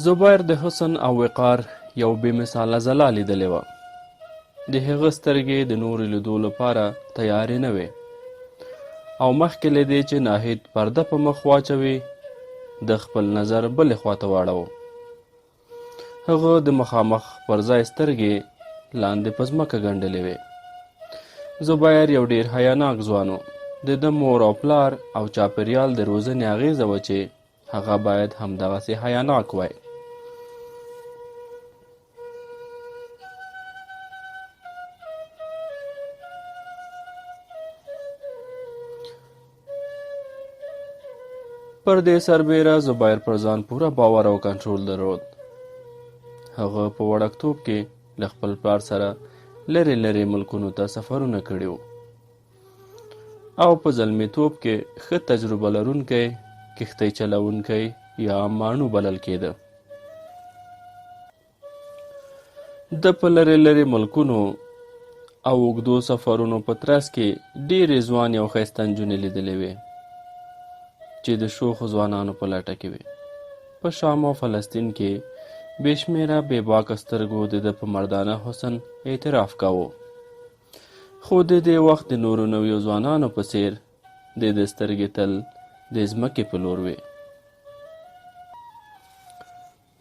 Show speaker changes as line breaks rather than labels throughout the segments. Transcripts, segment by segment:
زبیر د حسن او وقار یو بې مثاله ځلا لیدلې وه. د هغه سترګې د نورو لیدو لپاره تیارې نه وې او مخکې له دې چې ناهید پرده په مخ واچوي د خپل نظر بلې خواته واړوه. هغه د مخامخ پر ځای سترګې لاندې په ځمکه ګنډلې وې. زبیر یو ډېر حیاناک ځوان و. د ده مور او پلار او چاپېریال د روزنې اغېزه وه چې هغه باید همدغسې حیاناک وای. پر دې سربیره زبیر پر ځان پوره باور او کنټرول درلود. هغه په وړکتوب کې له خپل پلار سره لرې لرې ملکونو ته سفرونه کړي وو او په زلمیتوب کې ښه تجربه لرونکی کښتۍ چلوونکی یا ماڼو بلل کېده. د په لرې لرې ملکونو او اوږدو سفرونو په ترڅ کې ډېرې ځوان او ښایسته نجونې لیدلې وې چې د شوخو ځوانانو په لټه کې وې. په شام او فلسطین کې بې شمېره بې باکه سترګو د ده په مردانه حسن اعتراف کاوه. خو د دې وخت د نورو نویو ځوانانو په څېر د ده سترګې تل د ځمکې په لور وې.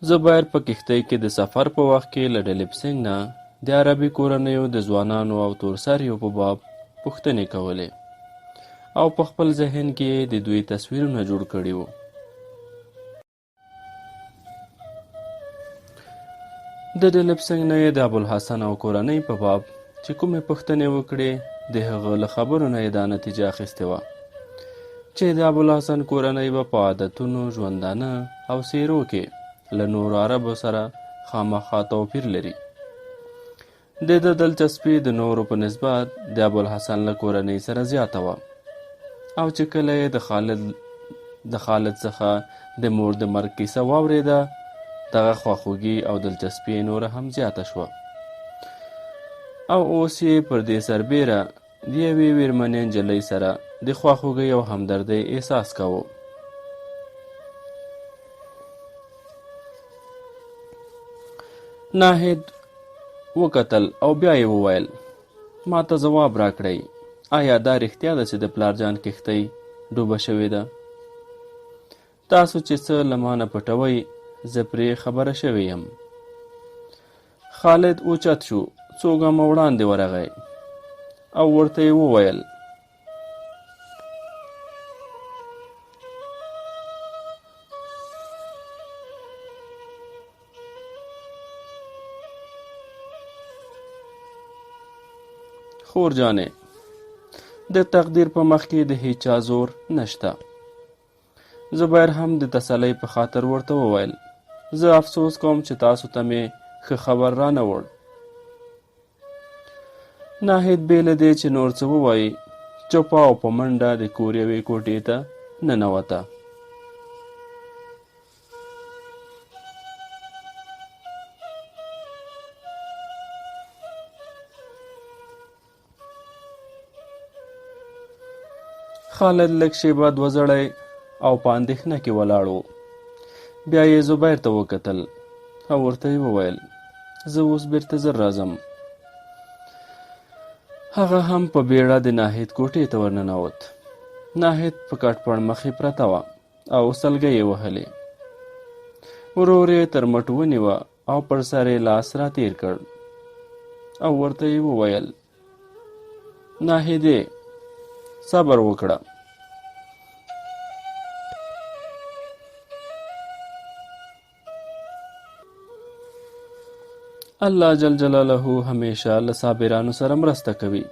زبیر په کښتۍ کې د سفر په وخت کې له ډلې پسنګ نه د عربي کورنیو د ځوانانو او تورسریو په باب پوښتنې کولې او په خپل ذهن کې د دوی تصویرونه جوړ کړي وو. د ډلې پسنګ نه یې د ابوالحسن او کورنۍ په باب چې کومې پوښتنې وکړې د هغه له خبرو نه یې دا نتیجه اخیستې وه چې د ابوالحسن کورنۍ به په عادتونو، ژوندانه او څېرو کې له نورو عربو سره خامخا توپیر لري. د ده دلچسپي د نورو په نسبت د ابوالحسن له کورنۍ سره زیاته وه او چې کله یې د خالد څخه د مور د مرګ کیسه واورېده دغه خواخوږي او دلچسپي نوره هم زیاته شوه او اوس یې پر دې سربیره د یوې ویرمنې نجلۍ سره د خواخوږۍ او همدردۍ احساس کاوه. ناهید وکتل او بیا یې وویل ما ته ځواب راکړئ، آیا دا رښتیا ده چې د پلارجان کښتۍ ډوبه شوې ده؟ تاسو چې څه له ما نه پټوئ زه پرې خبره شوی یم. خالد اوچت شو، څو ګامه وړاندې ورغی او ورته یې وویل خور جانې د تقدیر په مخ کې د هیچا زور نشته. زبیر هم د تسلۍ په خاطر ورته وویل زه افسوس کوم چې تاسو ته مې ښه خبر را نه وړ. ناهید بې له دې چې نور څه ووایي چوپه او په منډه د کور یوې کوټې ته ننوته. خالد لږ شېبه دوزړی او په اندېښنه کې ولاړ و. بیا یې زبیر ته وکتل او ورته یې وویل زه اوس بیرته زر راځم. هغه هم په بیړه د ناهید کوټې ته ورننوت. ناهید په کټ پړمخې پرته وه او سلګۍ یې وهلې. ورور یې تر مټ ونیوه او پر سر یې لاس را تېر کړ او ورته یې وویل ناهیدې صبر وکړه. الله جل جلاله همیشه له صابرانو سره مرسته کوي.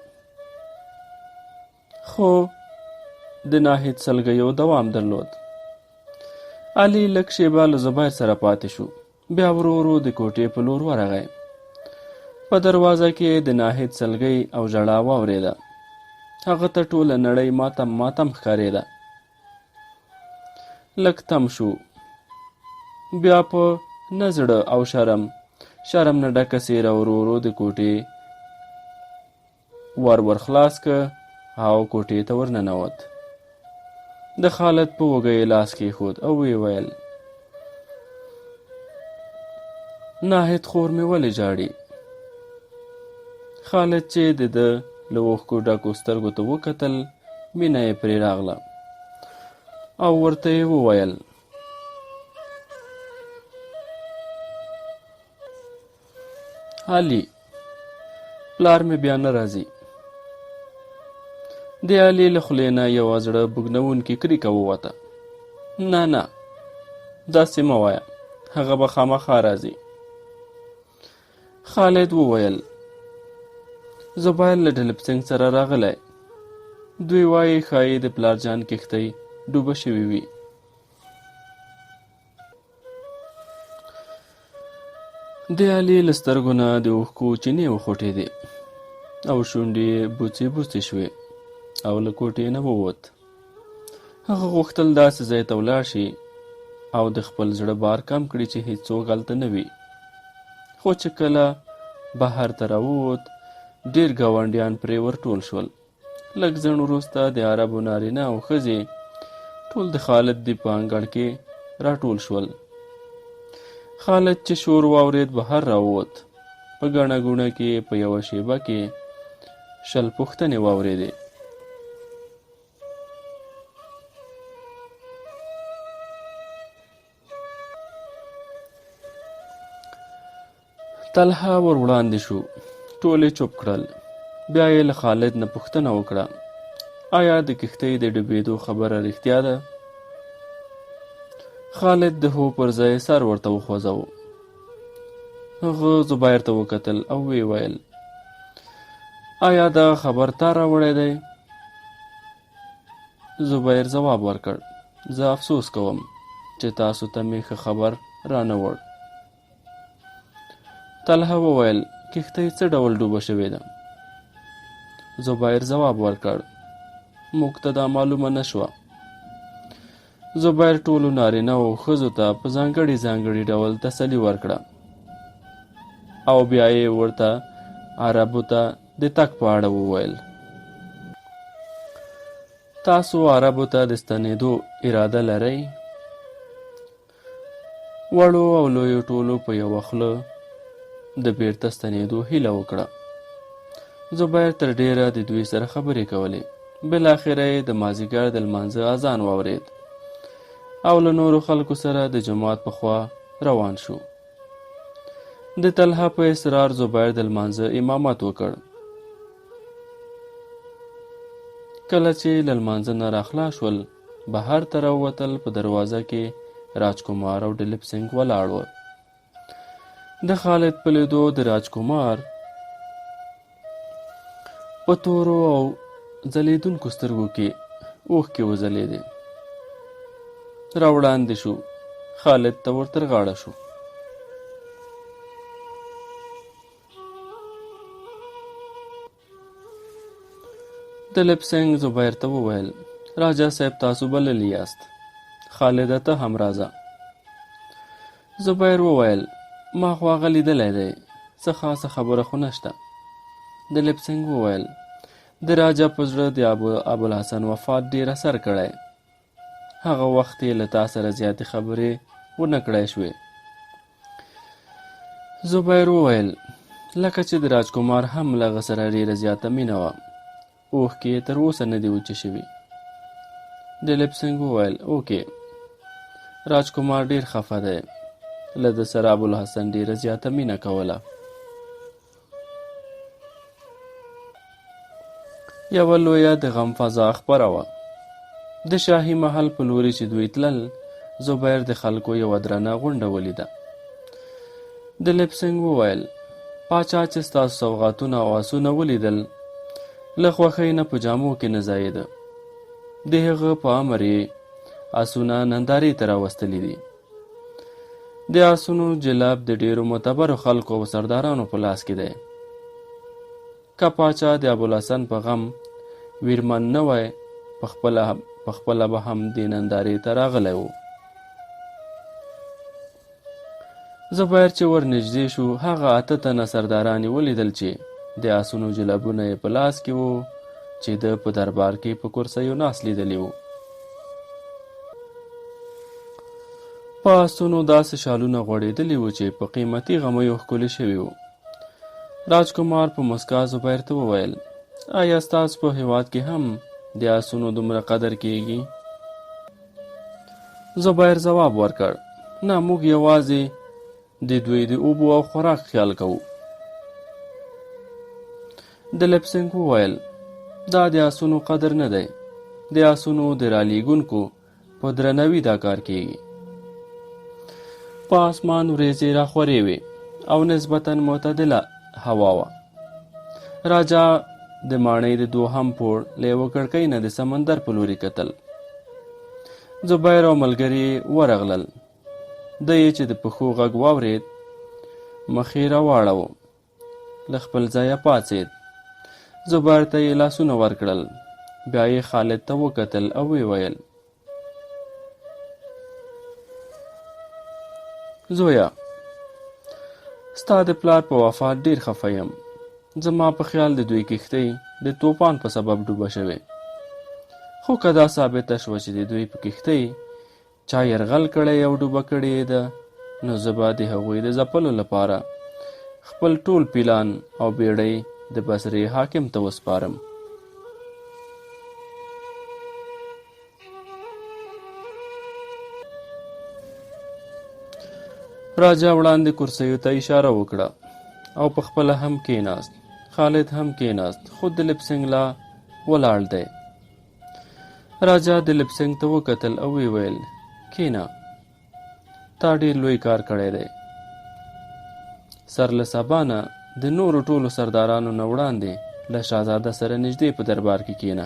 خو د ناهید سلګیو دوام درلود. علي لږ شېبه له زبیر سره پاتې شو، بیا ورو ورو د کوټې په لور ورغی. په دروازه کې د ناهید سلګۍ او ژړا واورېده. هغه ته ټوله نړۍ ماتم ښکارېده. لږ تم شو، بیا په نه زړه او شرم نه ډکه څېره ورو ورو د کوټې ور خلاص که او کوټې ته ورننوت. د خالد په وږی لاس کېښود او ویې ویل ناهید خور مې ولې ژاړي؟ خالد چې د ده له اوښکو ډکو سترګو ته وکتل، مینه یې پرې راغله او ورته یې وویل: علي، پلار مې بیا نه راځي. د علي له خولې نه یوه زړه بوږنوونکې کریکه ووته. نه نه، داسې مه وایه، هغه به خامخا راځي. خالد وویل: زبیر له ډلب سنګ سره راغلی، دوی وایي ښایي د پلارجان کښتۍ ډوبه شوې وي. د علي له سترګو نه د اوښکو چینې وخوټېدې او شونډې یې بوڅې بوڅې شوې او له کوټې نه ووت. هغه غوښتل داسې ځای ته ولاړ شي او د خپل زړه بار کم کړي چې هیڅوک هلته نه وي. خو چې کله بهر ته راووت، ډېر ګاونډیان پرې ورټول شول. لږ ځنډ وروسته د عربو نارینه او ښځې ټول د خالد د په انګړ کې راټول شول. خالد چې شور واورېد، بهر راووت. په ګڼه ګوڼه کې په یوه شیبه کې 20 پوښتنې واورېدې. طلحه ور وړاندې شو، ټول یې چوپ کړل. بیا یې له خالد نه پوښتنه وکړه: آیا د کښتۍ د ډوبېدو خبره رښتیا ده؟ خالد د هو پر ځای سر ورته وخوځاوه. هغه زبیر ته وکتل او ویې ویل: آیا دغه خبر تا راوړی دی؟ زبیر ځواب ورکړ: زه افسوس کوم چې تاسو ته مې ښه خبر رانه وړ. طلحه وویل: کښتۍ څه ډول ډوبه شوې ده؟ زبیر ځواب ورکړ: موږ ته دا معلومه نه شوه. زبیر ټولو نارینه او ښځو ته په ځانګړي ډول تسلي ورکړه او بیا یې ورته عربو ته د تګ په اړه وویل. تاسو عربو ته د ستنېدو اراده لرئ؟ وړو او لویو ټولو په یوه خوله د بیرته ستنېدو هیله وکړه. زبیر تر ډېره د دوی سره خبرې کولې. بالاخره یې د مازدیګر د لمانځه اذان واورېد او له نورو خلکو سره د جومات په خوا روان شو. د طلحه په اصرار زبیر د لمانځه امامت وکړ. کله چې له لمانځه نه راخلاص شول، بهر ته راووتل. په دروازه کې راجکمار او ډلب سنګ ولاړ و. د خالد په لیدو د راجکمار په تورو او ځلېدونکو سترګو کې اوښکې وځلېدې. راوړاندې شو، خالد ته ورتر غاړه شو. ډلب سنګ زبیر ته وویل: راجا صاحب تاسو بللی یاست، خالده ته هم راځه. زبیر وویل: ما خو هغه لیدلی دی، څه خاصه خبره خو نشته. ډلب سنګ وویل: د راجا په زړه د ابوالحسن وفات ډېر اثر کړی. هغه وخت یې له تا سره زیاتې خبرې ونه کړای شوې. زبیر وویل: لکه چې د راجکمار هم له هغه سره ډېره زیاته مینه وه، اوښکې یې تر اوسه نه دي وچې شوي. ډلب سنګ وویل: اوکې، راجکمار ډېر خفه دی، له ده سره ابوالحسن ډېره زیاته مینه کوله. یوه لویه د غم فضا خپره وه. د شاهي محل په لوري چې دوی تلل، زبیر د خلکو یوه درنه غونډه ولیده. ډلب سنګ وویل: پاچا چې ستاسو سوغاتونه او آسونه ولیدل، له خوښۍ نه په جامو کې نه ځایېده. د هغه په امر یې آسونه نندارې ته راوستلي دي. د آسونو جلب د ډېرو معتبرو خلکو او سردارانو په لاس کې دی. که پاچا د ابوالحسن په غم ویرمن نه وای، پخپله به هم دې نندارې ته راغلی و. زبیر چې ور نږدې شو، هغه 8 تنه سرداران یې ولیدل چې د آسونو جلبونه یې په لاس کې وو، چې ده په دربار کې په کرسیو ناست لیدلی و. په آسونو داسې شالونه غوړېدلي وو چې په قیمتي غمیو ښکلي شوي وو. راجکمار په مسکا زبیر ته وویل: آیا ستاسو په هیواد کې هم د آسونو دومره قدر کیږي؟ زبیر ځواب ورکړ: نه، موږ یوازې د دوی د اوبو او خوراک خیال کوو. د لپسنګ وویل: دا د آسونو قدر نه دی، د آسونو د رالیږونکو په درناوي دا کار کیږي. په اسمان ورېځې راخورې وې او نسبتاً معتدله هوا وه. راجا د ماڼۍ د دوهم پوړ له یوه کړکۍ نه د سمندر په لوري کتل. زبیر او ملګري ورغلل. ده یې چې د پښو غږ واورېد مخ یې راواړاوه. له خپل ځایه پاڅېد. زبیر ته یې لاسونه ورکړل. بیا یې خالد ته وکتل او ویې ویل: زویه، ستا د پلار په وفات ډېر خفه یم. زما په خیال د دوی کښتۍ د طوفان په سبب ډوبه شوې. خو که دا ثابته شوه چې د دوی په کښتۍ چا یرغل کړی او ډوبه کړې ده، نو زه به د هغوی د ځپلو لپاره خپل ټول پیلان او بیړۍ د بصرې حاکم ته وسپارم. راجا وړاندې کرسیو ته اشاره وکړه او په خپله هم کېناست. خالد هم کېناست، خو د لپسنګ لا ولاړ دی. راجا د لپسنګ ته وکتل او ویې ویل: کېنه، تا ډېر لوی کار کړی دی. سر له سبا نه د نورو ټولو سردارانو نه وړاندې له شهزاده سره نږدې په دربار کې کېنه.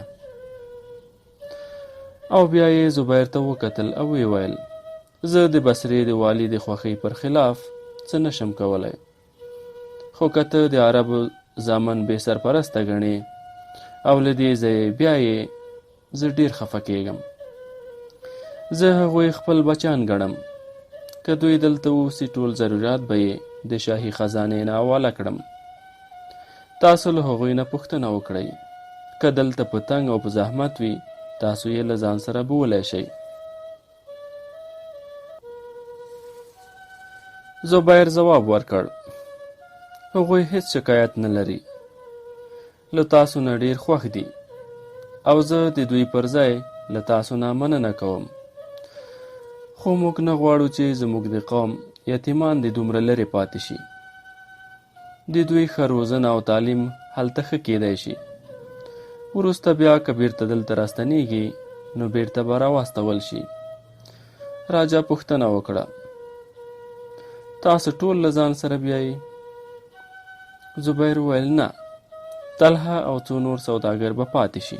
او بیا یې زبیر ته وکتل او ویې ویل: زه د بصرې د والي د خوښۍ پر خلاف څه نشم کولی، خو که ته د عربو زامن بې سرپرسته ګڼې او له دې ځایه بیا یې زه ډېر خفه کېږم. زه هغوی خپل بچیان ګڼم. که دوی دلته اوسي ټول ضرورات به یې د شاهي خزانې نه حواله کړم. تاسو له هغوی نه پوښتنه وکړئ. که دلته په تنګ او په زحمت وي، تاسو یې له ځان سره بولی شئ. زبیر ځواب ورکړ: هغوی هیڅ شکایت نه لري. له تاسو نه ډېر خوښ دي او زه د دوی پر ځای له تاسو نه مننه کوم. خو موږ نه غواړو چې زموږ د قوم یتیمان د دومره لرې پاتې شي. د دوی ښه روزنه او تعلیم هلته ښه کیدی شي. وروسته بیا که بیرته دلته راستنیږي نو بیرته به راواستول شي. راجا پوښتنه وکړه: تاسو ټول له ځان سره بیایي؟ زبیر وویل: نه، طلحه او څو نور سوداګر به پاتې شي.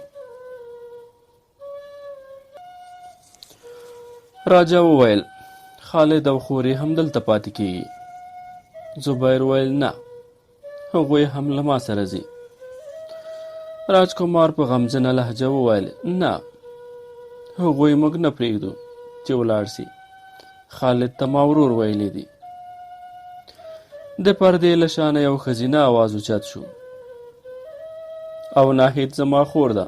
راجا وویل: خالد او خورې هم دلته پاتې کیږي. زبیر وویل: نه، هغوی هم له ما سره ځي. راجکمار په غمجنه لهجه وویل: نه، هغوی موږ نه پرېږدو چې ولاړ سي. خالد ته ما ورور ویلی دي. د پردې له شانه یو ښځینه آواز اوچت شو: او ناهید زما خور ده.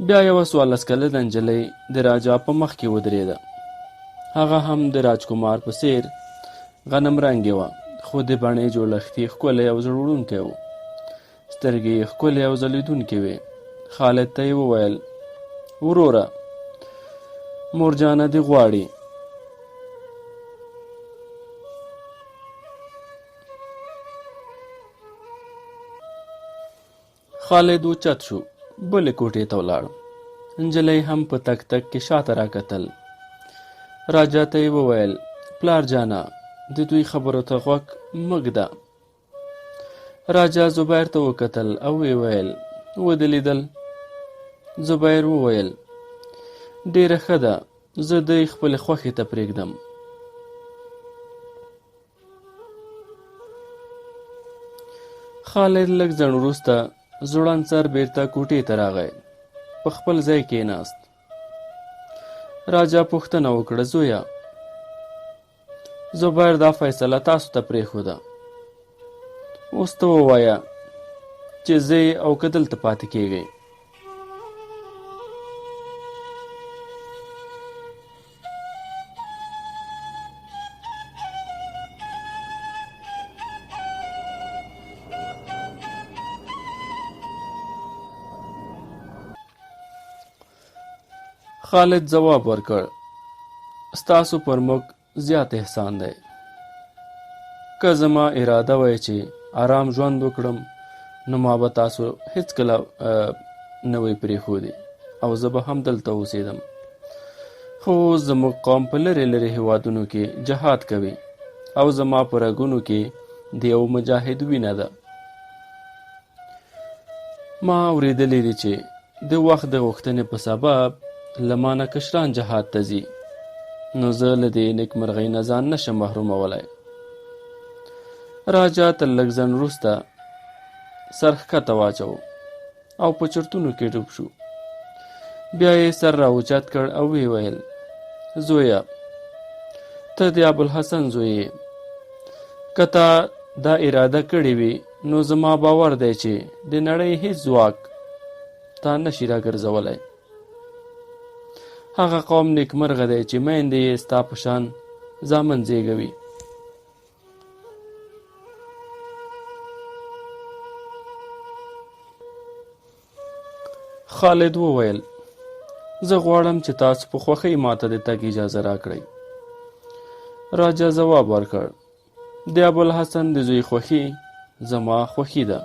بیا یوه 14 کلنه نجلۍ د راجا په مخ کې ودرېده. هغه هم د راجکمار په څېر غنم رنګې وه، خو د بڼې جوړښت یې ښکلی او زړه وړونکی و. سترګې یې ښکلې او ځلېدونکې وې. خالد ته یې وویل: وروره، مورجانه دې غواړي. خالد اوچت شو، بلې کوټې ته ولاړ. نجلۍ هم په تک تک کې شاته راکتل. راجا ته یې وویل: پلار جانه، د دوی خبرو ته غوږ مه ږده. راجا زبیر ته وکتل او ویې ویل: ودې لیدل؟ زبیر وویل: ډېره ښه ده، زه دوی خپلې خوښې ته پرېږدم. خالد لږ ځنډ وروسته ځوړند سر بیرته کوټې ته راغی. په خپل ځای کېناست. راجا پوښتنه وکړه: زویه، زبیر دا فیصله تاسو ته پرېښوده. اوس ته ووایه چې ځئ او که دلته پاتې کېږئ. خالد ځواب ورکړ: ستاسو پر موږ زیات احسان دی. که زما اراده وای چې آرام ژوند وکړم نو ما به تاسو هیڅکله نه وای پرېښودی او زه به هم دلته اوسېدم. خو زموږ قوم په لرې لرې هېوادونو کې جهاد کوي او زما په رګونو کې د یو مجاهد وینه ده. ما اورېدلی دي چې د وخت د غوښتنې په سبب له ما نه کشران جهاد ته ځي، نو زه له دې نیکمرغۍ نه ځان نشم محرومولی. راجا تر لږ ځنډ وروسته سر ښکته واچو او په چرتونو کې ډوب شو. بیا یې سر راوچت کړ او ویې ویل: زویه، ته د ابوالحسن زوی یې. که تا دا اراده کړې وي نو زما باور دی چې د نړۍ هیڅ ځواک تا نشي راګرځولی. هغه قوم نیکمرغه دی چې میندې یې ستا په شان زامن زیږوي. خالد وویل: زه غواړم چې تاسو په خوښۍ ماته د تګ اجازه راکړئ. راجا ځواب ورکړ: د ابوالحسن د زوی خوښي زما خوښي ده.